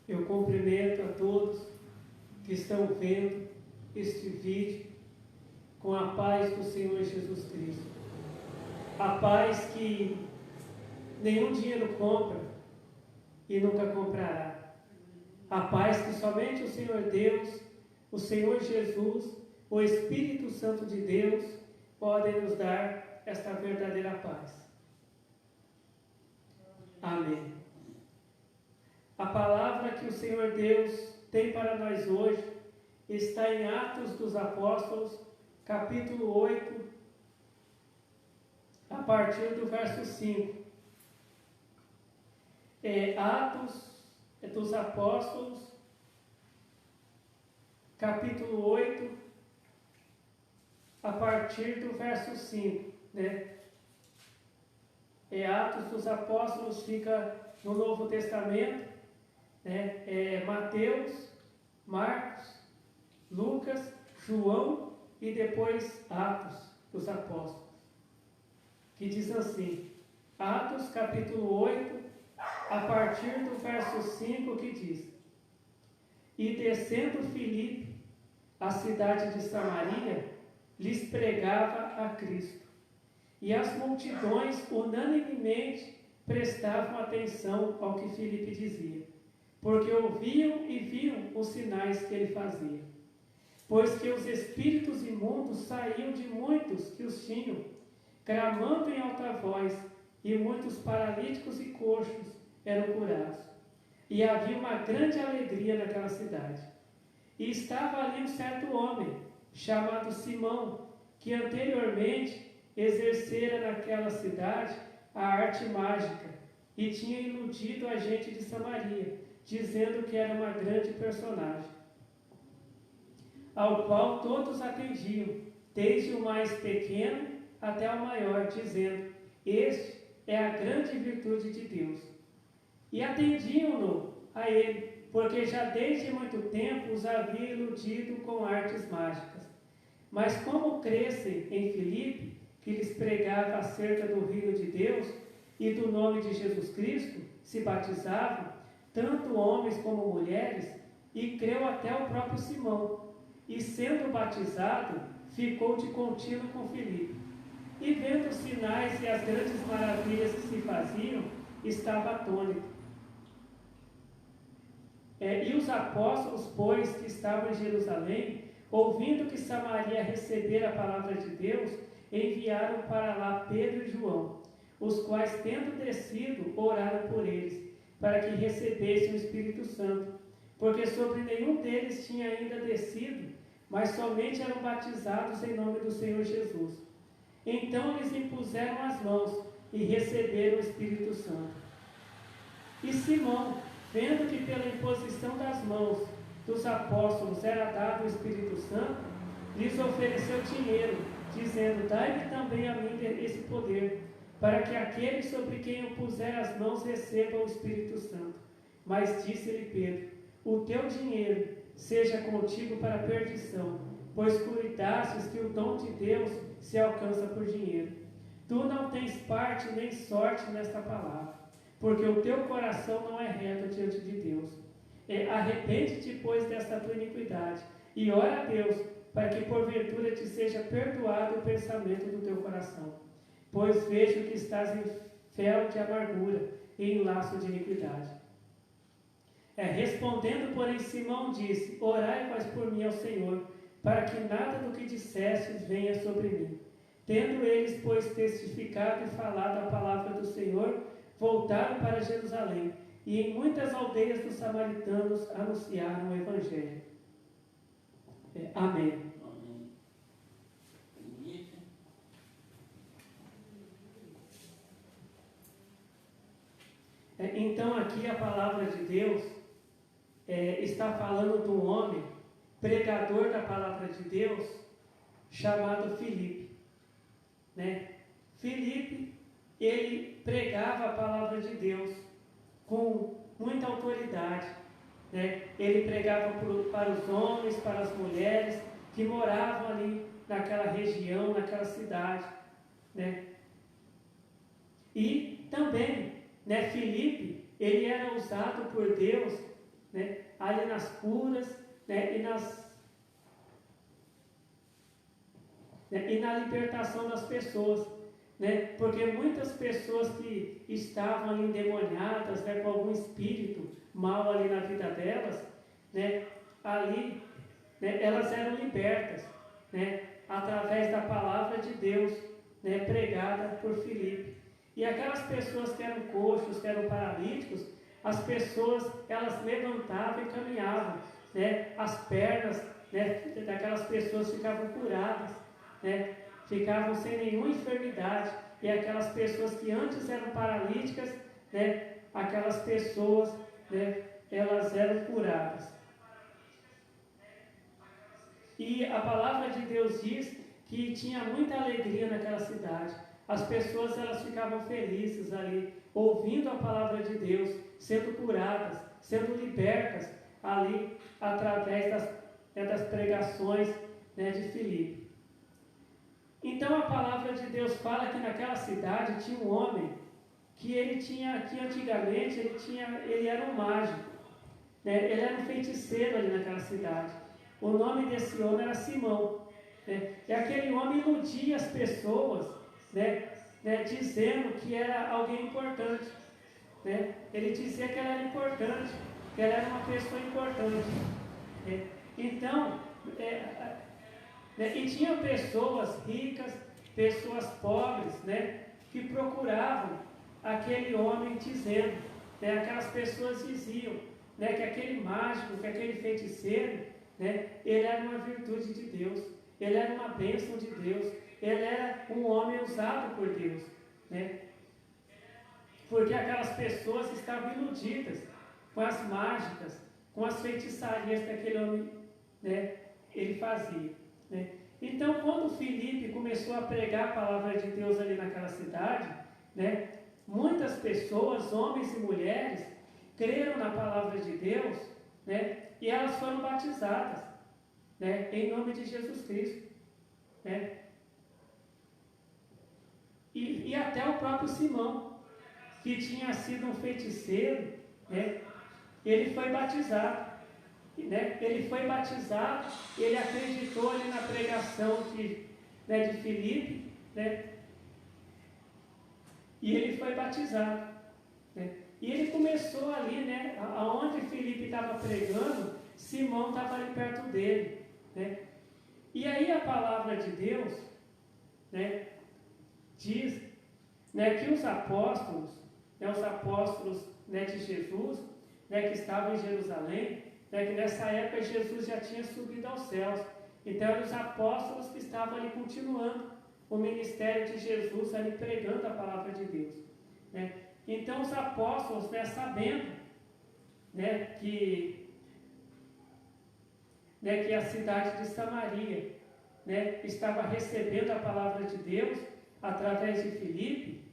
Eu cumprimento a todos que estão vendo este vídeo com a paz do Senhor Jesus Cristo. A paz que nenhum dinheiro compra e nunca comprará. A paz que somente o Senhor Deus, o Senhor Jesus, o Espírito Santo de Deus podem nos dar esta verdadeira paz. Amém. A palavra que o Senhor Deus tem para nós hoje está em Atos dos Apóstolos, capítulo 8, a partir do verso 5. Atos dos Apóstolos, capítulo 8, a partir do verso 5. Atos dos Apóstolos fica no Novo Testamento, Mateus, Marcos, Lucas, João e depois Atos dos Apóstolos, que diz assim, Atos capítulo 8, a partir do verso 5, que diz: E descendo Filipe, a cidade de Samaria, lhes pregava a Cristo, e as multidões unanimemente prestavam atenção ao que Filipe dizia, porque ouviam e viam os sinais que ele fazia. Pois que os espíritos imundos saíam de muitos que os tinham, clamando em alta voz, e muitos paralíticos e coxos eram curados. E havia uma grande alegria naquela cidade. E estava ali um certo homem, chamado Simão, que anteriormente exercera naquela cidade a arte mágica, e tinha iludido a gente de Samaria, dizendo que era uma grande personagem, ao qual todos atendiam, desde o mais pequeno até o maior, dizendo: Este é a grande virtude de Deus. E atendiam-no a ele, porque já desde muito tempo os havia iludido com artes mágicas. Mas como crescem em Filipe, que lhes pregava acerca do reino de Deus e do nome de Jesus Cristo, se batizavam, tanto homens como mulheres, e creu até o próprio Simão. E sendo batizado, ficou de contínuo com Filipe. E vendo os sinais e as grandes maravilhas que se faziam, estava atônito. E os apóstolos, pois, que estavam em Jerusalém, ouvindo que Samaria recebera a palavra de Deus, enviaram para lá Pedro e João, os quais, tendo descido, oraram por eles, para que recebessem o Espírito Santo, porque sobre nenhum deles tinha ainda descido, mas somente eram batizados em nome do Senhor Jesus. Então eles impuseram as mãos e receberam o Espírito Santo. E Simão, vendo que pela imposição das mãos dos apóstolos era dado o Espírito Santo, lhes ofereceu dinheiro, dizendo: Dai-me também a mim esse poder, para que aquele sobre quem eu puser as mãos receba o Espírito Santo. Mas disse-lhe Pedro: O teu dinheiro seja contigo para a perdição, pois cuidastes que o dom de Deus se alcança por dinheiro. Tu não tens parte nem sorte nesta palavra, porque o teu coração não é reto diante de Deus. Arrepende-te, pois, desta tua iniquidade, e ora a Deus, para que porventura te seja perdoado o pensamento do teu coração. Pois vejo que estás em fel de amargura e em laço de iniquidade. Respondendo, porém, Simão disse: Orai vós por mim ao Senhor, para que nada do que dissestes venha sobre mim. Tendo eles, pois, testificado e falado a palavra do Senhor, voltaram para Jerusalém, e em muitas aldeias dos samaritanos anunciaram o Evangelho. Amém. Então aqui a palavra de Deus está falando de um homem, pregador da palavra de Deus, chamado Filipe. Filipe, ele pregava a palavra de Deus com muita autoridade. Ele pregava para os homens, para as mulheres que moravam ali naquela região, naquela cidade. E também, Filipe, ele era usado por Deus né, ali nas curas, né, e na libertação das pessoas, né, porque muitas pessoas que estavam ali endemoniadas, né, com algum espírito mal ali na vida delas, né, ali, né, elas eram libertas, né, através da palavra de Deus, né, pregada por Filipe. E aquelas pessoas que eram coxos, que eram paralíticos, as pessoas, elas levantavam e caminhavam, né, as pernas, né, daquelas pessoas ficavam curadas, né, ficavam sem nenhuma enfermidade, e aquelas pessoas que antes eram paralíticas, né, aquelas pessoas, né, elas eram curadas. E a palavra de Deus diz que tinha muita alegria naquela cidade. As pessoas, elas ficavam felizes ali, ouvindo a palavra de Deus, sendo curadas, sendo libertas ali, através das pregações, né, de Filipe. Então a palavra de Deus fala que naquela cidade tinha um homem que antigamente ele era um mágico, né? Ele era um feiticeiro ali naquela cidade. O nome desse homem era Simão, né? E aquele homem iludia as pessoas, né, dizendo que era alguém importante, né? Ele dizia que ela era importante, que ela era uma pessoa importante, né? Então, e tinha pessoas ricas, pessoas pobres, né, que procuravam aquele homem dizendo, né, aquelas pessoas diziam, né, que aquele mágico, que aquele feiticeiro, né, ele era uma virtude de Deus, ele era uma bênção de Deus, ele era um homem usado por Deus, né, porque aquelas pessoas estavam iludidas com as mágicas, com as feitiçarias que aquele homem, né, ele fazia, né. Então, quando Filipe começou a pregar a palavra de Deus ali naquela cidade, né, muitas pessoas, homens e mulheres, creram na palavra de Deus, né, e elas foram batizadas, né, em nome de Jesus Cristo, né. E até o próprio Simão, que tinha sido um feiticeiro, né, ele foi batizado, né, ele foi batizado, ele acreditou ali na pregação de Filipe, né, e ele foi batizado, né, e ele começou ali, né, aonde Filipe estava pregando, Simão estava ali perto dele, né, e aí a palavra de Deus, né, diz, né, que os apóstolos, né, de Jesus, né, que estavam em Jerusalém, né, que nessa época Jesus já tinha subido aos céus, então eram os apóstolos que estavam ali continuando o ministério de Jesus, ali pregando a palavra de Deus, né. Então os apóstolos, né, sabendo, né, que a cidade de Samaria, né, estava recebendo a palavra de Deus através de Filipe,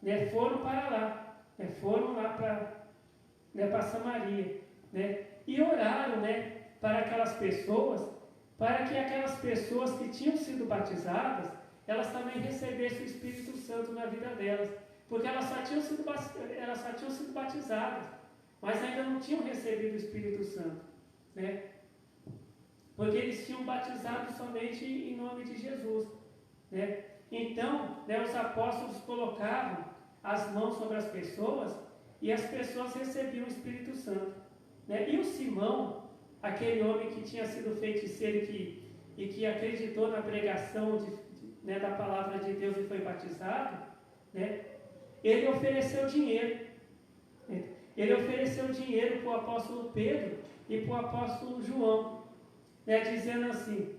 né, foram para lá, né, foram lá para Samaria, né, e oraram, né, para aquelas pessoas, para que aquelas pessoas que tinham sido batizadas, elas também recebessem o Espírito Santo na vida delas, porque elas só tinham sido batizadas, mas ainda não tinham recebido o Espírito Santo, né, porque eles tinham batizado somente em nome de Jesus, né. Então, né, os apóstolos colocavam as mãos sobre as pessoas e as pessoas recebiam o Espírito Santo, né. E o Simão, aquele homem que tinha sido feiticeiro e que acreditou na pregação né, da palavra de Deus e foi batizado, né, ele ofereceu dinheiro. Ele ofereceu dinheiro para o apóstolo Pedro e para o apóstolo João, né, dizendo assim: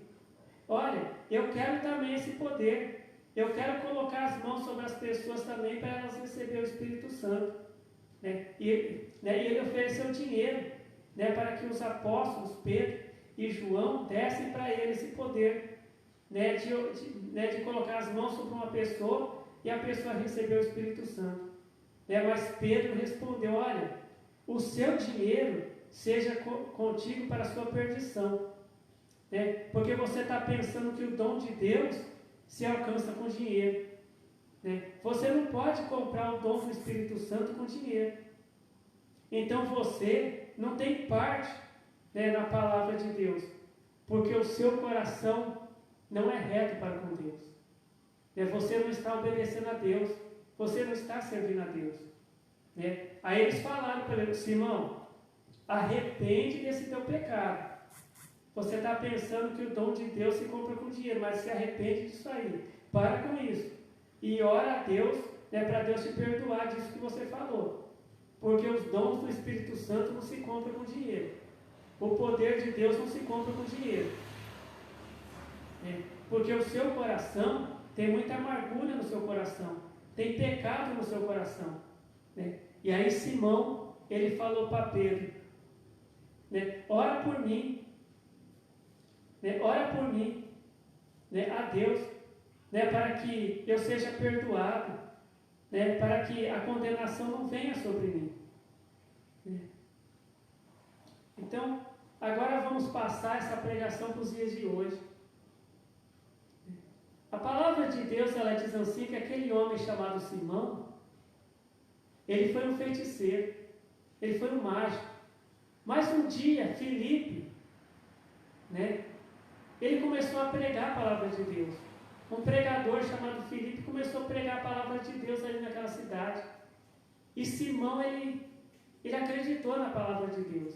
olha, eu quero também esse poder, eu quero colocar as mãos sobre as pessoas também para elas receberem o Espírito Santo, né. E ele ofereceu dinheiro, né, para que os apóstolos Pedro e João dessem para ele esse poder, né, de colocar as mãos sobre uma pessoa e a pessoa receber o Espírito Santo, né. Mas Pedro respondeu: olha, o seu dinheiro seja contigo para a sua perdição, né, porque você está pensando que o dom de Deus se alcança com dinheiro, né. Você não pode comprar o dom do Espírito Santo com dinheiro, então você não tem parte, né, na palavra de Deus, porque o seu coração não é reto para com Deus. Você não está obedecendo a Deus, você não está servindo a Deus. Aí eles falaram para ele: Simão, arrepende desse teu pecado. Você está pensando que o dom de Deus se compra com dinheiro, mas se arrepende disso aí. Para com isso. E ora a Deus, para Deus te perdoar disso que você falou. Porque os dons do Espírito Santo não se compram com dinheiro. O poder de Deus não se compra com dinheiro. Porque o seu coração tem muita amargura no seu coração. Tem pecado no seu coração. E aí Simão, ele falou para Pedro: ora por mim. Ora por mim, a Deus, para que eu seja perdoado, para que a condenação não venha sobre mim. Então, agora vamos passar essa pregação para os dias de hoje. A palavra de Deus, ela diz assim, que aquele homem chamado Simão, ele foi um feiticeiro, ele foi um mágico. Mas um dia, Filipe, ele começou a pregar a palavra de Deus. Um pregador chamado Filipe começou a pregar a palavra de Deus ali naquela cidade. E Simão, ele acreditou na palavra de Deus.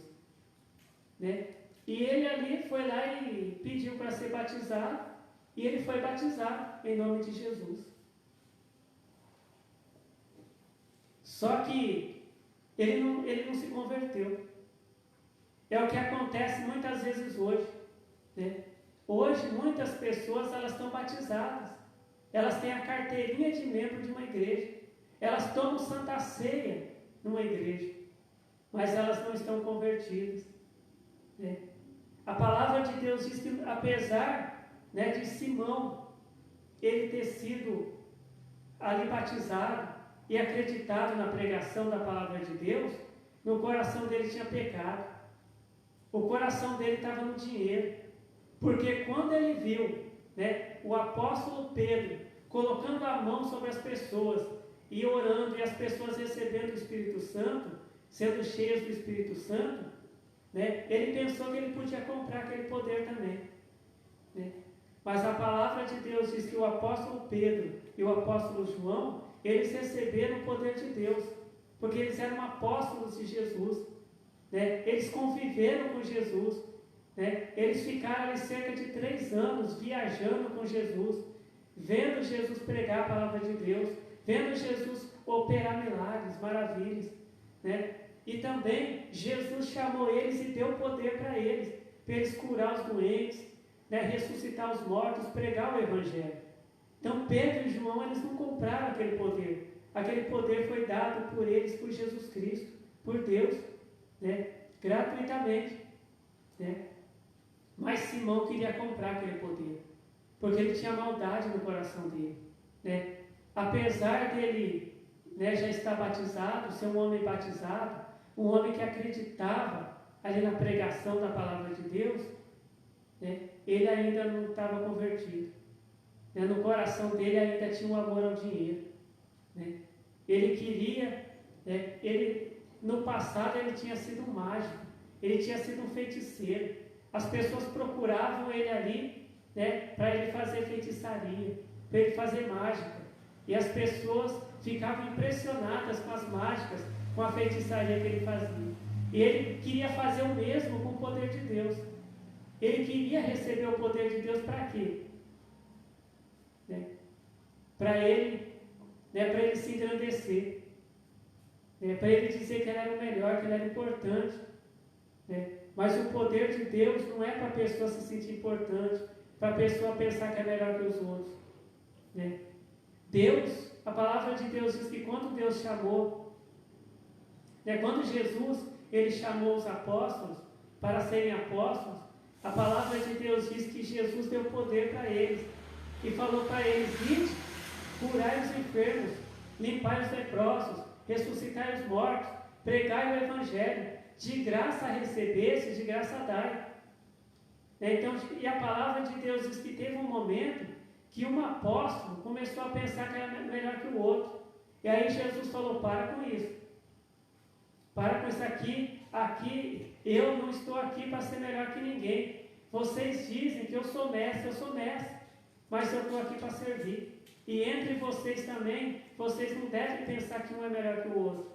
E ele ali foi lá e pediu para ser batizado. E ele foi batizado em nome de Jesus. Só que ele não se converteu. É o que acontece muitas vezes hoje. Hoje, muitas pessoas, elas estão batizadas. Elas têm a carteirinha de membro de uma igreja. Elas tomam Santa Ceia numa igreja. Mas elas não estão convertidas. A palavra de Deus diz que, apesar de Simão, ele ter sido ali batizado e acreditado na pregação da palavra de Deus, no coração dele tinha pecado. O coração dele estava no dinheiro. Porque quando ele viu o apóstolo Pedro colocando a mão sobre as pessoas e orando, e as pessoas recebendo o Espírito Santo, sendo cheias do Espírito Santo, ele pensou que ele podia comprar aquele poder também. Mas a palavra de Deus diz que o apóstolo Pedro e o apóstolo João, eles receberam o poder de Deus, porque eles eram apóstolos de Jesus. Eles conviveram com Jesus. Eles ficaram ali cerca de 3 anos viajando com Jesus, vendo Jesus pregar a palavra de Deus, vendo Jesus operar milagres, maravilhas. E também Jesus chamou eles e deu poder para eles curar os doentes, ressuscitar os mortos, pregar o Evangelho. Então Pedro e João, eles não compraram aquele poder. Aquele poder foi dado por eles, por Jesus Cristo, por Deus, gratuitamente. Mas Simão queria comprar aquele poder, porque ele tinha maldade no coração dele. Apesar dele já estar batizado, ser um homem batizado, um homem que acreditava ali na pregação da palavra de Deus, ele ainda não estava convertido. No coração dele ainda tinha um amor ao dinheiro. Ele queria, no passado ele tinha sido um mágico, ele tinha sido um feiticeiro. As pessoas procuravam ele ali, para ele fazer feitiçaria, para ele fazer mágica. E as pessoas ficavam impressionadas com as mágicas, com a feitiçaria que ele fazia. E ele queria fazer o mesmo com o poder de Deus. Ele queria receber o poder de Deus para quê? Para ele se engrandecer. Para ele dizer que ele era o melhor, que ele era importante. Mas o poder de Deus não é para a pessoa se sentir importante, para a pessoa pensar que é melhor que os outros. Deus, a palavra de Deus diz que quando Deus chamou, quando Jesus, ele chamou os apóstolos para serem apóstolos, a palavra de Deus diz que Jesus deu poder para eles, e falou para eles: ide, curai os enfermos, limpai os leprosos, ressuscitai os mortos, pregai o Evangelho, de graça recebesse, de graça dai. Então, e a palavra de Deus diz que teve um momento que um apóstolo começou a pensar que era melhor que o outro. E aí Jesus falou: para com isso. Para com isso aqui eu não estou aqui para ser melhor que ninguém. Vocês dizem que eu sou mestre, mas eu estou aqui para servir. E entre vocês também, vocês não devem pensar que um é melhor que o outro.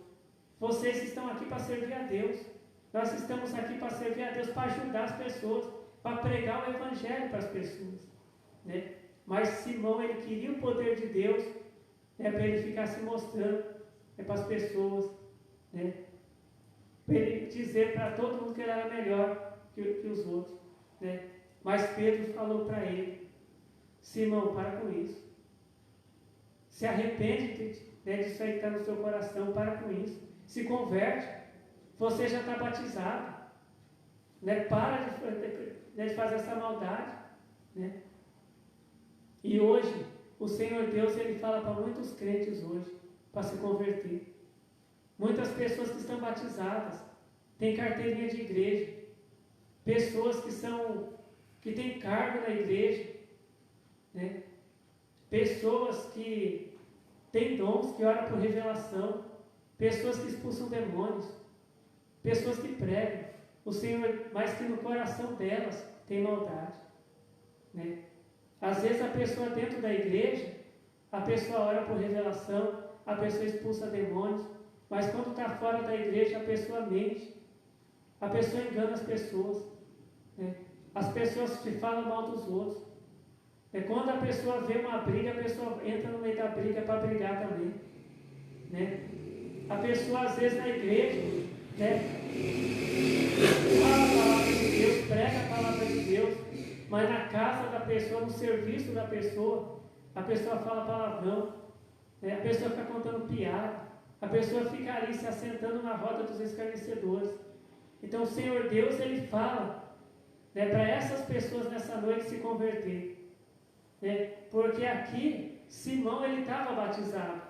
Vocês estão aqui para servir a Deus. Nós estamos aqui para servir a Deus, para ajudar as pessoas, para pregar o Evangelho para as pessoas, né? Mas Simão, ele queria o poder de Deus, né, para ele ficar se mostrando, né, para as pessoas, né, para ele dizer para todo mundo que ele era melhor que os outros, né? Mas Pedro falou para ele: Simão, para com isso. Se arrepende, né, disso aí que está no seu coração, para com isso. Se converte. Você já está batizado, né? Para de fazer essa maldade, né? E hoje, o Senhor Deus, Ele fala para muitos crentes hoje, para se converter. Muitas pessoas que estão batizadas, têm carteirinha de igreja, pessoas que têm cargo na igreja, né? Pessoas que têm dons, que oram por revelação, pessoas que expulsam demônios, pessoas que pregam o Senhor, mas que no coração delas tem maldade, né? Às vezes a pessoa dentro da igreja, a pessoa ora por revelação, a pessoa expulsa demônios, mas quando está fora da igreja, a pessoa mente, a pessoa engana as pessoas, né? As pessoas se falam mal dos outros. Quando a pessoa vê uma briga, a pessoa entra no meio da briga para brigar também, né? A pessoa às vezes na igreja, né, fala a palavra de Deus, prega a palavra de Deus, mas na casa da pessoa, no serviço da pessoa, a pessoa fala palavrão, né? A pessoa fica contando piada, a pessoa fica ali se assentando na roda dos escarnecedores. Então o Senhor Deus, Ele fala, né, para essas pessoas nessa noite se converter, né? Porque aqui Simão, ele estava batizado,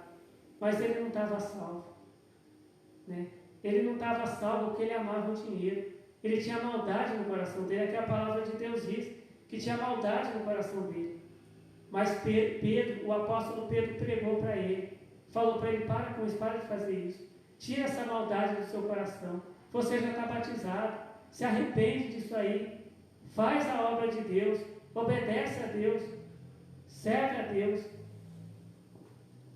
mas ele não estava salvo, né? Ele não estava salvo porque ele amava o dinheiro. Ele tinha maldade no coração dele. Aqui a palavra de Deus diz que tinha maldade no coração dele. Mas Pedro, o apóstolo Pedro, pregou para ele, falou para ele: para com isso, para de fazer isso, tira essa maldade do seu coração. Você já está batizado, se arrepende disso aí, faz a obra de Deus, obedece a Deus, serve a Deus,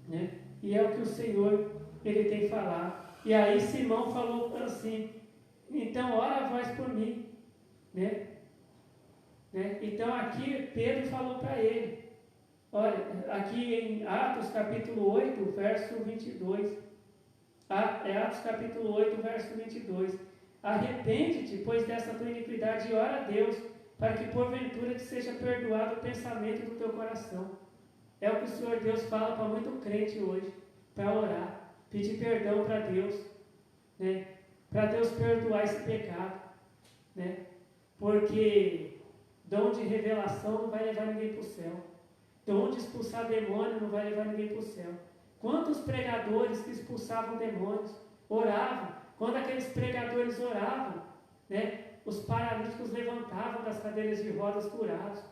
né? E é o que o Senhor, Ele tem falado. E aí Simão falou assim: então ora vós por mim, né? Então aqui Pedro falou para ele, olha, aqui em Atos capítulo 8, verso 22, Atos capítulo 8, verso 22, arrepende-te, pois dessa tua iniquidade, e ora a Deus, para que porventura te seja perdoado o pensamento do teu coração. É o que o Senhor Deus fala para muito crente hoje, para orar, pedir perdão para Deus, né? Para Deus perdoar esse pecado, né? Porque dom de revelação não vai levar ninguém para o céu, dom de expulsar demônio não vai levar ninguém para o céu. Quantos pregadores que expulsavam demônios oravam? Quando aqueles pregadores oravam, né, os paralíticos levantavam das cadeiras de rodas curados,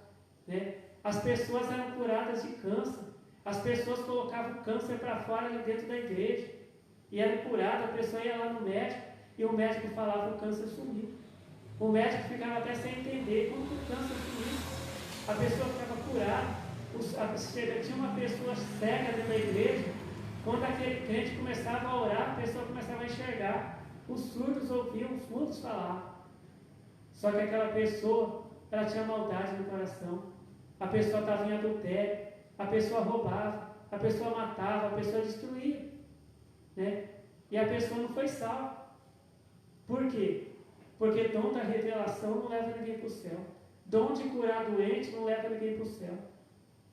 né? As pessoas eram curadas de câncer, as pessoas colocavam o câncer para fora ali dentro da igreja e eram curadas. A pessoa ia lá no médico e o médico falava que o câncer sumiu. O médico ficava até sem entender como que o câncer sumiu. A pessoa ficava curada. Tinha uma pessoa cega dentro da igreja. Quando aquele crente começava a orar, a pessoa começava a enxergar. Os surdos ouviam, os mudos falavam. Só que aquela pessoa, ela tinha maldade no coração. A pessoa estava em adultério, a pessoa roubava, a pessoa matava, a pessoa destruía, né? E a pessoa não foi salva. Por quê? Porque dom da revelação não leva ninguém para o céu. Dom de curar doente não leva ninguém para o céu,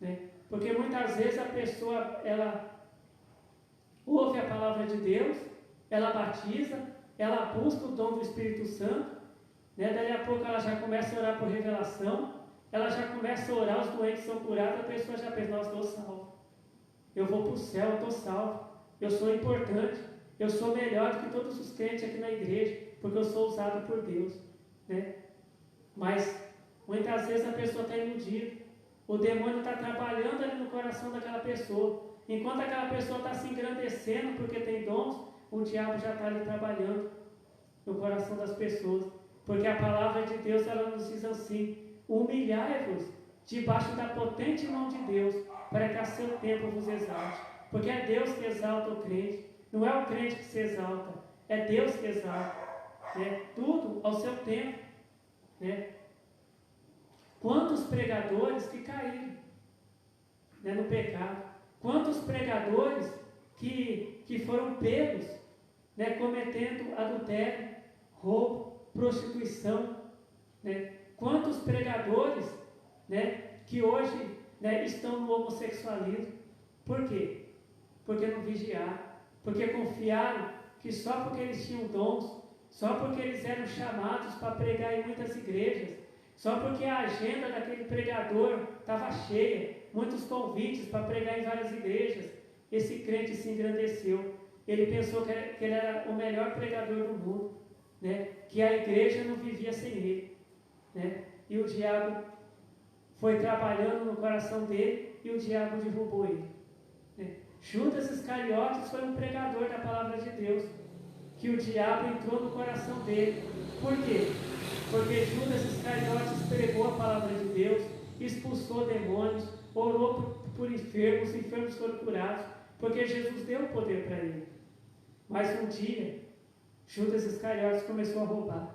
né? Porque muitas vezes a pessoa, ela ouve a palavra de Deus, ela batiza, ela busca o dom do Espírito Santo, né? Daí a pouco ela já começa a orar por revelação, ela já começa a orar, os doentes são curados, a pessoa já pensa: nossa, estou salvo, eu vou para o céu, eu estou salvo, eu sou importante, eu sou melhor do que todos os crentes aqui na igreja, porque eu sou usado por Deus, né? Mas muitas vezes a pessoa está iludida, o demônio está trabalhando ali no coração daquela pessoa. Enquanto aquela pessoa está se engrandecendo porque tem dons, o diabo já está ali trabalhando no coração das pessoas. Porque a palavra de Deus, ela nos diz assim: humilhai-vos debaixo da potente mão de Deus, para que a seu tempo vos exalte. Porque é Deus que exalta o crente, não é o crente que se exalta, é Deus que exalta, né? Tudo ao seu tempo, né? Quantos pregadores que caíram, né, no pecado, quantos pregadores que foram pegos, né, cometendo adultério, roubo, prostituição, né? Quantos pregadores, né, que hoje, né, estão no homossexualismo. Por quê? Porque não vigiaram, porque confiaram que só porque eles tinham dons, só porque eles eram chamados para pregar em muitas igrejas, só porque a agenda daquele pregador estava cheia, muitos convites para pregar em várias igrejas, esse crente se engrandeceu. Ele pensou que ele era o melhor pregador do mundo, né? Que a igreja não vivia sem ele, né? E o diabo foi trabalhando no coração dele e o diabo derrubou ele, né? Judas Iscariotes foi um pregador da palavra de Deus, que o diabo entrou no coração dele. Por quê? Porque Judas Iscariotes pregou a palavra de Deus, expulsou demônios, orou por enfermos, os enfermos foram curados, porque Jesus deu o poder para ele. Mas um dia, Judas Iscariotes começou a roubar,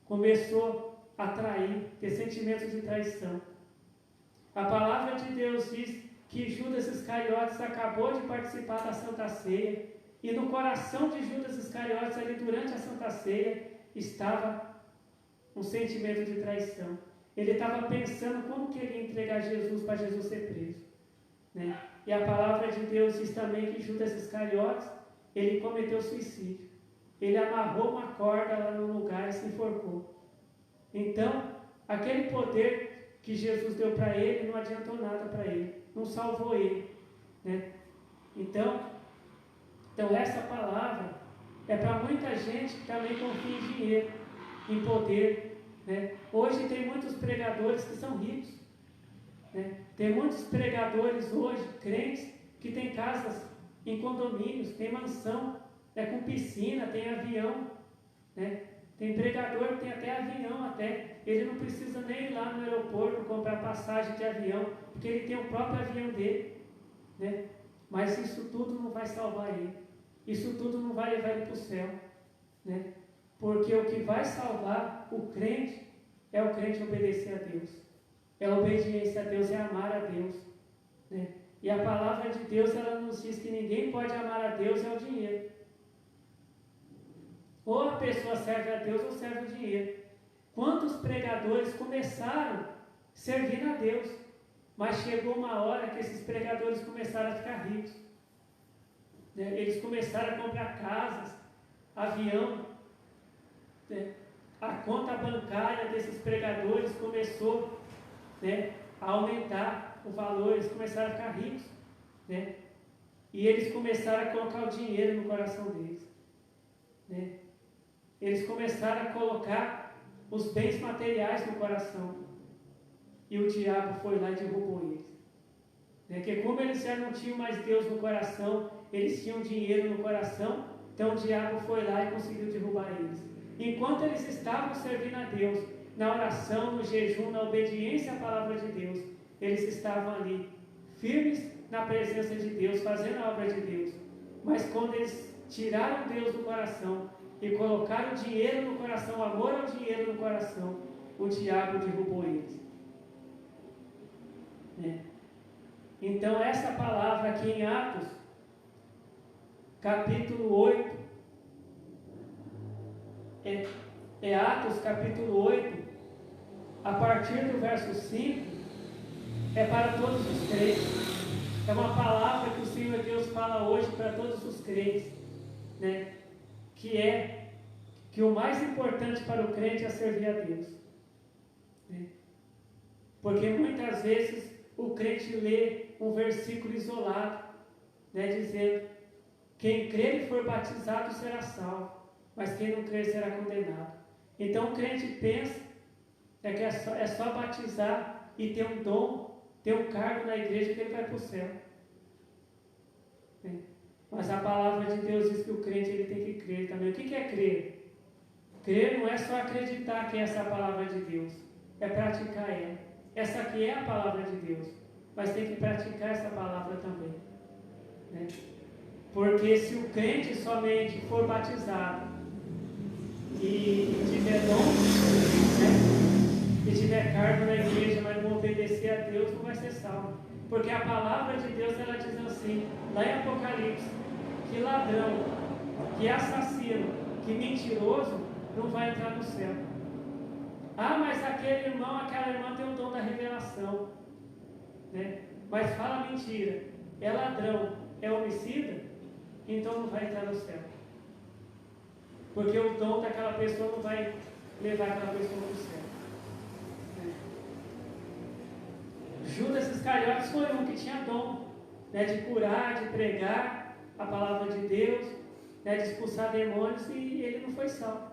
começou a trair, ter sentimentos de traição. A palavra de Deus diz que Judas Iscariotes acabou de participar da Santa Ceia, e no coração de Judas Iscariotes, ali durante a Santa Ceia, estava um sentimento de traição. Ele estava pensando como que ele ia entregar Jesus para Jesus ser preso, né? E a palavra de Deus diz também que Judas Iscariotes, ele cometeu suicídio. Ele amarrou uma corda lá no lugar e se enforcou. Então, aquele poder que Jesus deu para ele não adiantou nada para ele, não salvou ele, né? Então essa palavra é para muita gente que também confia em dinheiro, em poder, né? Hoje tem muitos pregadores que são ricos, né? Tem muitos pregadores hoje, crentes, que têm casas em condomínios, tem mansão, com piscina, tem avião, né? Tem pregador que tem até avião, até. Ele não precisa nem ir lá no aeroporto comprar passagem de avião, porque ele tem o próprio avião dele, né? Mas isso tudo não vai salvar ele. Isso tudo não vai levar ele para o céu, né? Porque o que vai salvar o crente é o crente obedecer a Deus. É a obediência a Deus, é amar a Deus, né? E a palavra de Deus, ela nos diz que ninguém pode amar a Deus é o dinheiro. Ou a pessoa serve a Deus ou serve o dinheiro. Quantos pregadores começaram servindo a Deus, mas chegou uma hora que esses pregadores começaram a ficar ricos, né? Eles começaram a comprar casas, avião, né? A conta bancária desses pregadores começou, né, a aumentar o valor, eles começaram a ficar ricos, né? E eles começaram a colocar o dinheiro no coração deles, né? Eles começaram a colocar os bens materiais no coração, e o diabo foi lá e derrubou eles, né? Porque como eles já não tinham mais Deus no coração, eles tinham dinheiro no coração, então o diabo foi lá e conseguiu derrubar eles. Enquanto eles estavam servindo a Deus, na oração, no jejum, na obediência à palavra de Deus, eles estavam ali, firmes na presença de Deus, fazendo a obra de Deus. Mas quando eles tiraram Deus do coração e colocaram dinheiro no coração, amor ao dinheiro no coração, o diabo derrubou eles, né? Então essa palavra aqui em Atos, capítulo 8, Atos capítulo 8, a partir do verso 5, é para todos os crentes. É uma palavra que o Senhor Deus fala hoje para todos os crentes, né? Que o mais importante para o crente é servir a Deus, né? Porque muitas vezes o crente lê um versículo isolado, né, dizendo: quem crer e for batizado será salvo, mas quem não crer será condenado. Então o crente pensa que é só batizar e ter um dom, ter um cargo na igreja que ele vai para o céu, né? Mas a palavra de Deus diz que o crente ele tem que crer também. O que é crer? Crer não é só acreditar que essa é a palavra de Deus, é praticar ela. Essa aqui é a palavra de Deus, mas tem que praticar essa palavra também, né? Porque se o crente somente for batizado e tiver dom, né? E tiver cargo na igreja, mas não obedecer a Deus, não vai ser salvo. Porque a palavra de Deus, ela diz assim, lá em Apocalipse, que ladrão, que assassino, que mentiroso, não vai entrar no céu. Ah, mas aquele irmão, aquela irmã tem o dom da revelação, né? Mas fala mentira, é ladrão, é homicida, então não vai entrar no céu. Porque o dom daquela pessoa não vai levar aquela pessoa para o céu. Judas Iscariotes foi um que tinha dom, né, de curar, de pregar a palavra de Deus, né, de expulsar demônios, e ele não foi salvo,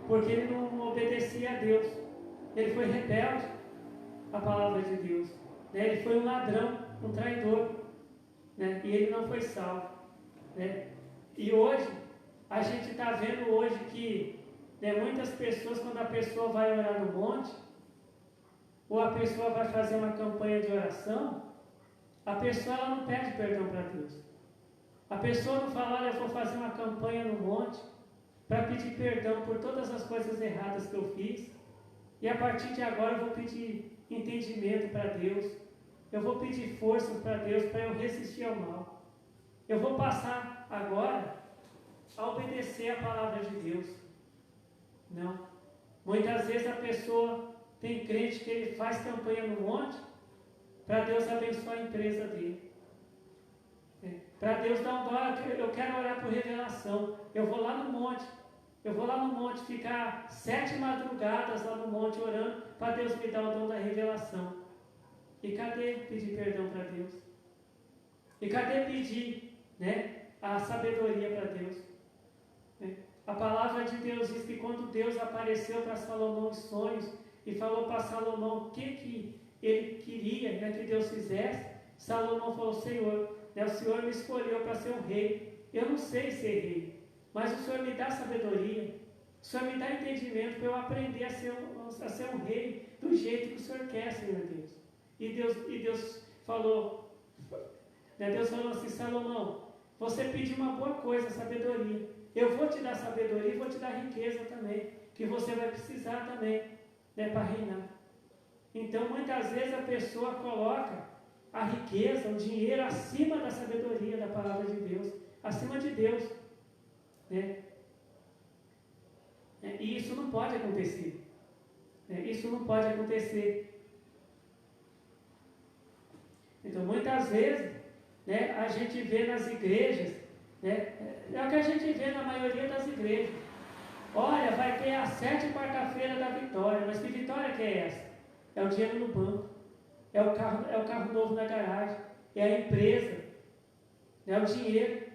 porque ele não obedecia a Deus. Ele foi rebelde à palavra de Deus, né, ele foi um ladrão, um traidor, né, e ele não foi salvo, né. E hoje, a gente está vendo hoje que, né, muitas pessoas, quando a pessoa vai orar no monte, ou a pessoa vai fazer uma campanha de oração, a pessoa ela não pede perdão para Deus. A pessoa não fala, olha, eu vou fazer uma campanha no monte para pedir perdão por todas as coisas erradas que eu fiz, e a partir de agora eu vou pedir entendimento para Deus, eu vou pedir forças para Deus para eu resistir ao mal. Eu vou passar agora a obedecer a palavra de Deus. Não. Muitas vezes a pessoa tem crente que ele faz campanha no monte para Deus abençoar a empresa dele. Para Deus dar um dó, eu quero orar por revelação. Eu vou lá no monte. Eu vou lá no monte ficar 7 madrugadas lá no monte orando para Deus me dar o dom da revelação. E cadê pedir perdão para Deus? E cadê pedir, né, a sabedoria para Deus? A palavra de Deus diz que quando Deus apareceu para Salomão em sonhos e falou para Salomão o que ele queria, né, que Deus fizesse, Salomão falou, Senhor, né, o Senhor me escolheu para ser um rei. Eu não sei ser rei, mas o Senhor me dá sabedoria, o Senhor me dá entendimento para eu aprender a ser um rei do jeito que o Senhor quer, Senhor Deus. E Deus falou, né, Deus falou assim, Salomão, você pediu uma boa coisa, sabedoria. Eu vou te dar sabedoria e vou te dar riqueza também, que você vai precisar também, né, para reinar. Então, muitas vezes a pessoa coloca a riqueza, o dinheiro acima da sabedoria da palavra de Deus, acima de Deus, né? E isso não pode acontecer, né? Isso não pode acontecer. Então, muitas vezes, né, a gente vê nas igrejas, né, é o que a gente vê na maioria das igrejas. Olha, vai ter a 7ª quarta-feira da vitória, mas que vitória que é essa? É o dinheiro no banco, é o carro novo na garagem, é a empresa, é o dinheiro,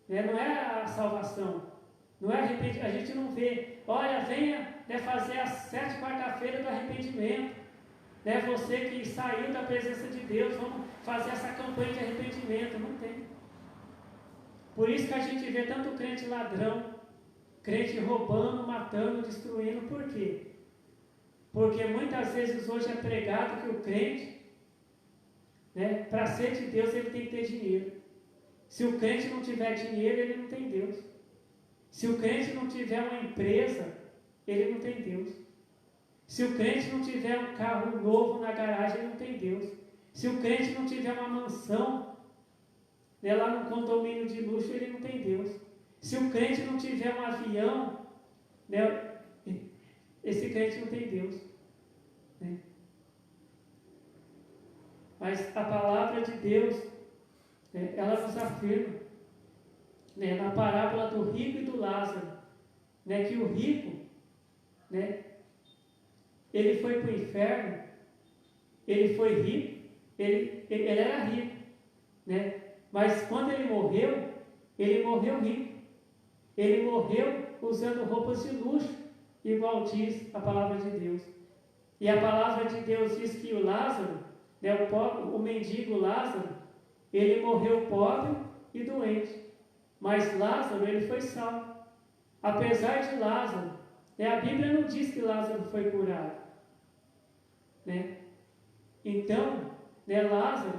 né? Não é a salvação, não é arrependimento. A gente não vê, olha, venha, né, fazer a 7ª quarta-feira do arrependimento, né? Você que saiu da presença de Deus, vamos fazer essa campanha de arrependimento. Não tem. Por isso que a gente vê tanto crente ladrão, crente roubando, matando, destruindo. Por quê? Porque muitas vezes hoje é pregado que o crente, né, para ser de Deus, ele tem que ter dinheiro. Se o crente não tiver dinheiro, ele não tem Deus. Se o crente não tiver uma empresa, ele não tem Deus. Se o crente não tiver um carro novo na garagem, ele não tem Deus. Se o crente não tiver uma mansão, né, lá no condomínio de luxo, ele não tem Deus. Se o crente não tiver um avião, né, esse crente não tem Deus, né? Mas a palavra de Deus, né, ela nos afirma, né, na parábola do rico e do Lázaro, né, que o rico, né, ele foi para o inferno, ele foi rico, ele era rico, né, mas quando ele morreu rico, ele morreu usando roupas de luxo, igual diz a palavra de Deus. E a palavra de Deus diz que o Lázaro, né, o mendigo Lázaro, ele morreu pobre e doente. Mas Lázaro, ele foi salvo. Apesar de Lázaro, a Bíblia não diz que Lázaro foi curado. Então, Lázaro,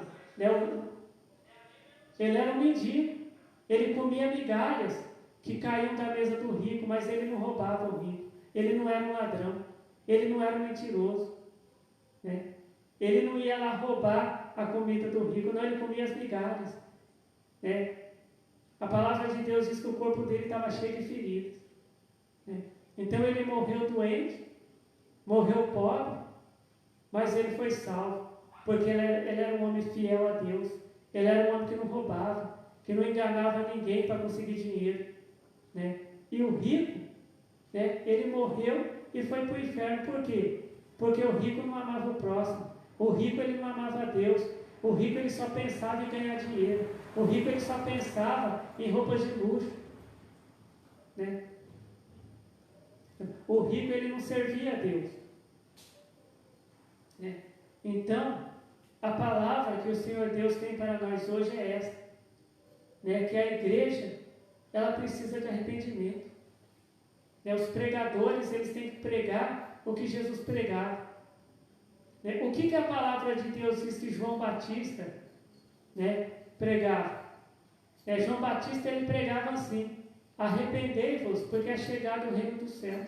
ele era um mendigo. Ele comia migalhas que caíam da mesa do rico, mas ele não roubava o rico. Ele não era um ladrão. Ele não era um mentiroso. Ele não ia lá roubar a comida do rico, não, ele comia as migalhas. A palavra de Deus diz que o corpo dele estava cheio de feridas. Então ele morreu doente, morreu pobre, mas ele foi salvo, porque ele era um homem fiel a Deus. Ele era um homem que não roubava, que não enganava ninguém para conseguir dinheiro. E o rico, ele morreu e foi para o inferno. Por quê? Porque o rico não amava o próximo. O rico, ele não amava a Deus. O rico, ele só pensava em ganhar dinheiro. O rico, ele só pensava em roupas de luxo. O rico, ele não servia a Deus. Então, a palavra que o Senhor Deus tem para nós hoje é esta, que a igreja, ela precisa de arrependimento. Os pregadores, eles têm que pregar o que Jesus pregava. O que a palavra de Deus diz que João Batista pregava? João Batista, ele pregava assim: arrependei-vos, porque é chegado o reino dos céus.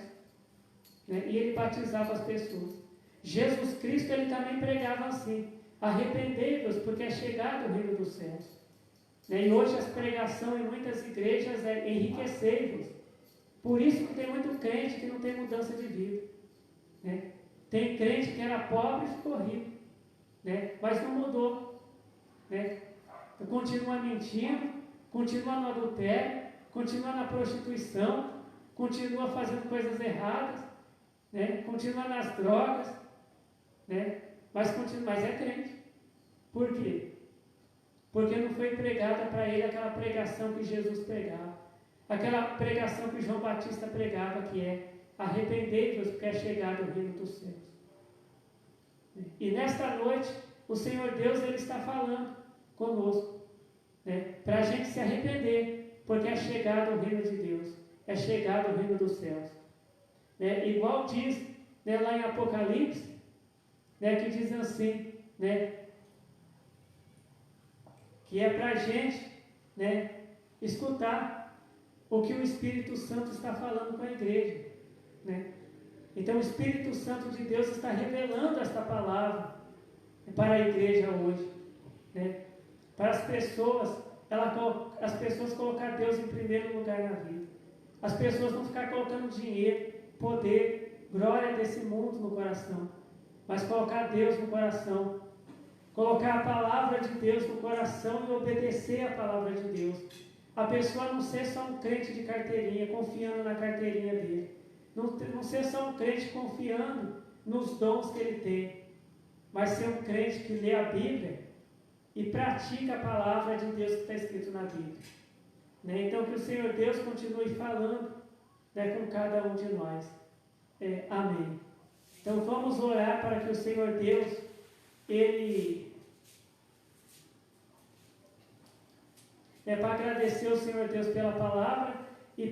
E ele batizava as pessoas. Jesus Cristo, ele também pregava assim: arrependei-vos, porque é chegado o reino dos céus. E hoje as pregações em muitas igrejas é enriquecei-vos. Por isso que tem muito crente que não tem mudança de vida. Tem crente que era pobre e ficou rico, mas não mudou. Continua mentindo, continua no adultério, continua na prostituição, continua fazendo coisas erradas, continua nas drogas, mas é crente. Por quê? Porque não foi pregada para ele aquela pregação que Jesus pregava, aquela pregação que João Batista pregava, que é: arrependei-vos, porque é chegado o reino dos céus. E nesta noite, o Senhor Deus, ele está falando conosco, para a gente se arrepender, porque é chegado o reino de Deus, é chegado o reino dos céus. Igual diz lá em Apocalipse, que diz assim, que é para a gente escutar o que o Espírito Santo está falando com a igreja. Então o Espírito Santo de Deus está revelando esta palavra para a igreja hoje, para as pessoas, as pessoas colocar Deus em primeiro lugar na vida, as pessoas não ficar colocando dinheiro, poder, glória desse mundo no coração, mas colocar Deus no coração, colocar a palavra de Deus no coração e obedecer a palavra de Deus. A pessoa não ser só um crente de carteirinha, confiando na carteirinha dele, não ser só um crente confiando nos dons que ele tem, mas ser um crente que lê a Bíblia e pratica a palavra de Deus que está escrito na Bíblia. Então que o Senhor Deus continue falando com cada um de nós. Amém. Então vamos orar para que o Senhor Deus, ele... para agradecer ao Senhor Deus pela palavra e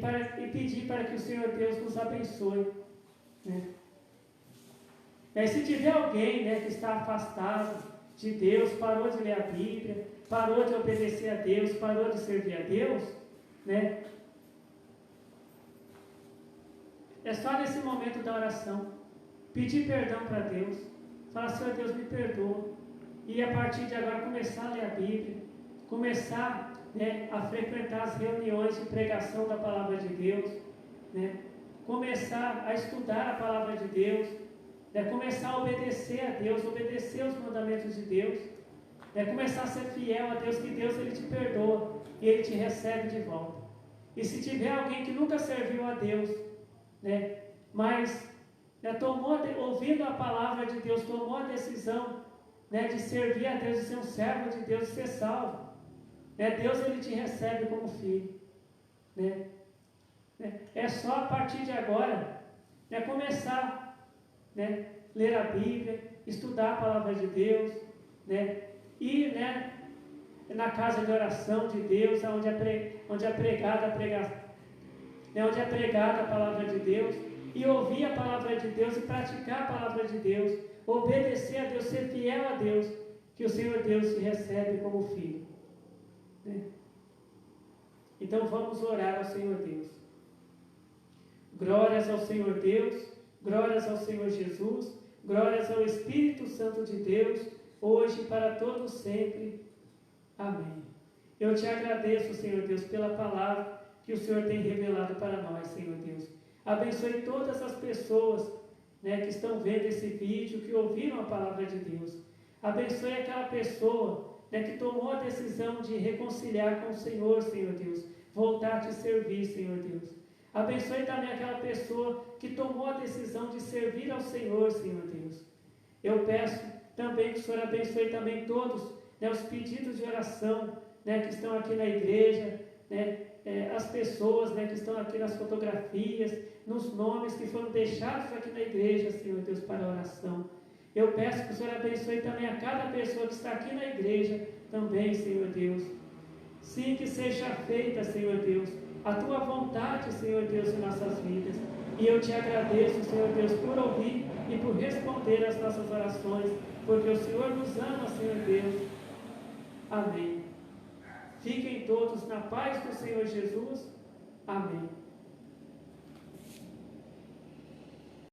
pedir para que o Senhor Deus nos abençoe. Se tiver alguém que está afastado de Deus, parou de ler a Bíblia, parou de obedecer a Deus, parou de servir a Deus, é só nesse momento da oração pedir perdão para Deus, falar: Senhor Deus, me perdoa, e a partir de agora começar a ler a Bíblia, começar a frequentar as reuniões de pregação da palavra de Deus, começar a estudar a palavra de Deus, começar a obedecer a Deus, obedecer os mandamentos de Deus, começar a ser fiel a Deus, que Deus, ele te perdoa e ele te recebe de volta. E se tiver alguém que nunca serviu a Deus, mas ouvindo a palavra de Deus, tomou a decisão de servir a Deus, de ser um servo de Deus, de ser salvo, Deus, ele te recebe como filho. É só a partir de agora começar ler a Bíblia, estudar a palavra de Deus, e na casa de oração de Deus, onde é pregada a palavra de Deus, e ouvir a palavra de Deus e praticar a palavra de Deus, obedecer a Deus, ser fiel a Deus, que o Senhor Deus se recebe como filho. Né? Então vamos orar ao Senhor Deus. Glórias ao Senhor Deus, glórias ao Senhor Jesus, glórias ao Espírito Santo de Deus, hoje e para todos sempre. Amém. Eu te agradeço, Senhor Deus, pela palavra que o Senhor tem revelado para nós, Senhor Deus. Abençoe todas as pessoas, né, que estão vendo esse vídeo, que ouviram a palavra de Deus. Abençoe aquela pessoa, né, que tomou a decisão de reconciliar com o Senhor, Senhor Deus, voltar a te servir, Senhor Deus. Abençoe também aquela pessoa que tomou a decisão de servir ao Senhor, Senhor Deus. Eu peço também que o Senhor abençoe também todos, né, os pedidos de oração, né, que estão aqui na igreja, né, as pessoas, né, que estão aqui nas fotografias, nos nomes que foram deixados aqui na igreja, Senhor Deus, para a oração. Eu peço que o Senhor abençoe também a cada pessoa que está aqui na igreja também, Senhor Deus. Sim, que seja feita, Senhor Deus, a Tua vontade, Senhor Deus, em nossas vidas. E eu te agradeço, Senhor Deus, por ouvir e por responder às nossas orações, porque o Senhor nos ama, Senhor Deus. Amém. Fiquem todos na paz do Senhor Jesus. Amém.